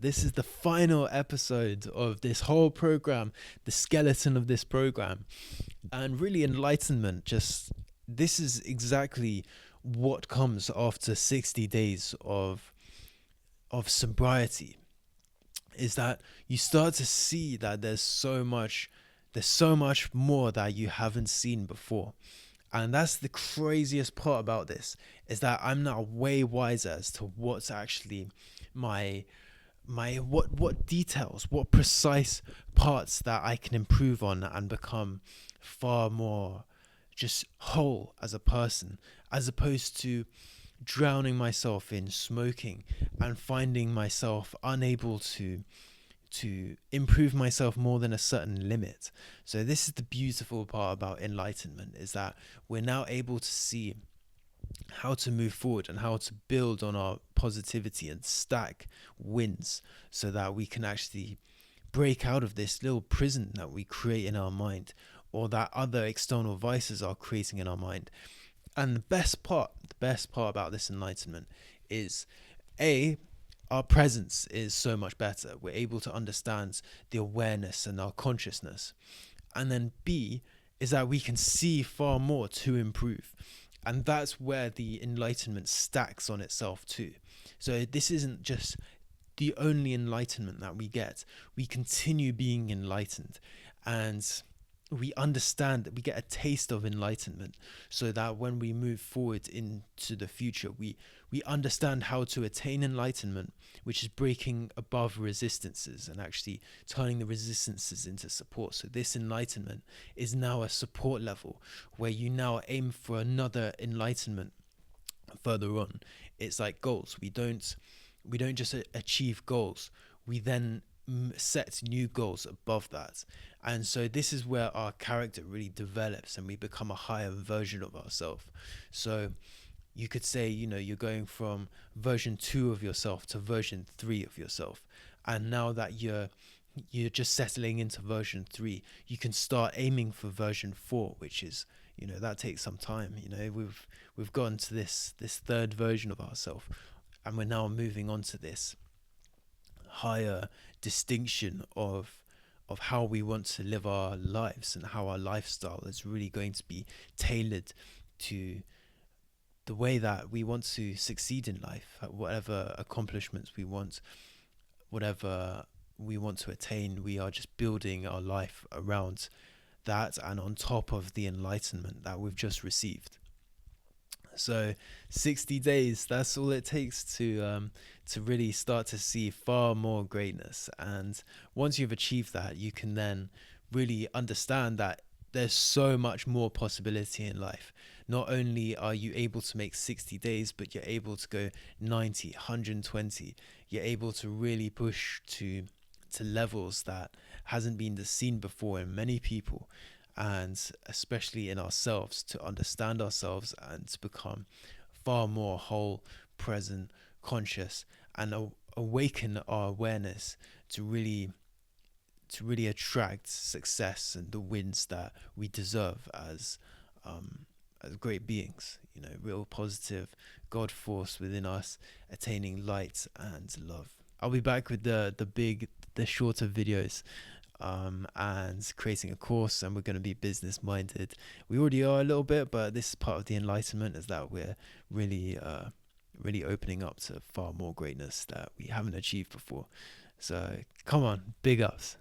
This is the final episode of this whole program, the skeleton of this program. And really, enlightenment, just this is exactly what comes after 60 days of sobriety, is that you start to see that there's so much more that you haven't seen before. And that's the craziest part about this, is that I'm now way wiser as to what's actually my what details, what precise parts that I can improve on and become far more just whole as a person, as opposed to drowning myself in smoking and finding myself unable to improve myself more than a certain limit. So this is the beautiful part about enlightenment, is that we're now able to see how to move forward and how to build on our positivity and stack wins, so that we can actually break out of this little prison that we create in our mind, or that other external vices are creating in our mind. And the best part about this enlightenment is, a our presence is so much better. We're able to understand the awareness and our consciousness. And then B is that we can see far more to improve. And that's where the enlightenment stacks on itself too. So this isn't just the only enlightenment that we get. We continue being enlightened, and we understand that we get a taste of enlightenment, so that when we move forward into the future, we understand how to attain enlightenment, which is breaking above resistances and actually turning the resistances into support. So this enlightenment is now a support level, where you now aim for another enlightenment further on. It's like goals. We don't just achieve goals. We then set new goals above that. And so this is where our character really develops and we become a higher version of ourselves. So you could say, you're going from version 2 of yourself to version 3 of yourself. And now that you're just settling into version 3, you can start aiming for version 4, which is, that takes some time. We've gotten to this third version of ourselves, and we're now moving on to this higher distinction of how we want to live our lives, and how our lifestyle is really going to be tailored to the way that we want to succeed in life, at whatever accomplishments we want, whatever we want to attain. We are just building our life around that, and on top of the enlightenment that we've just received. So 60 days, that's all it takes to really start to see far more greatness. And once you've achieved that, you can then really understand that there's so much more possibility in life. Not only are you able to make 60 days, but you're able to go 90, 120. You're able to really push to levels that hasn't been seen before in many people, and especially in ourselves, to understand ourselves and to become far more whole, present, conscious, and awaken our awareness to really attract success and the wins that we deserve as great beings. Real positive God force within us, attaining light and love. I'll be back with the shorter videos, and creating a course, and we're going to be business minded. We already are a little bit, but this is part of the enlightenment, is that we're really opening up to far more greatness that we haven't achieved before. So come on, big ups.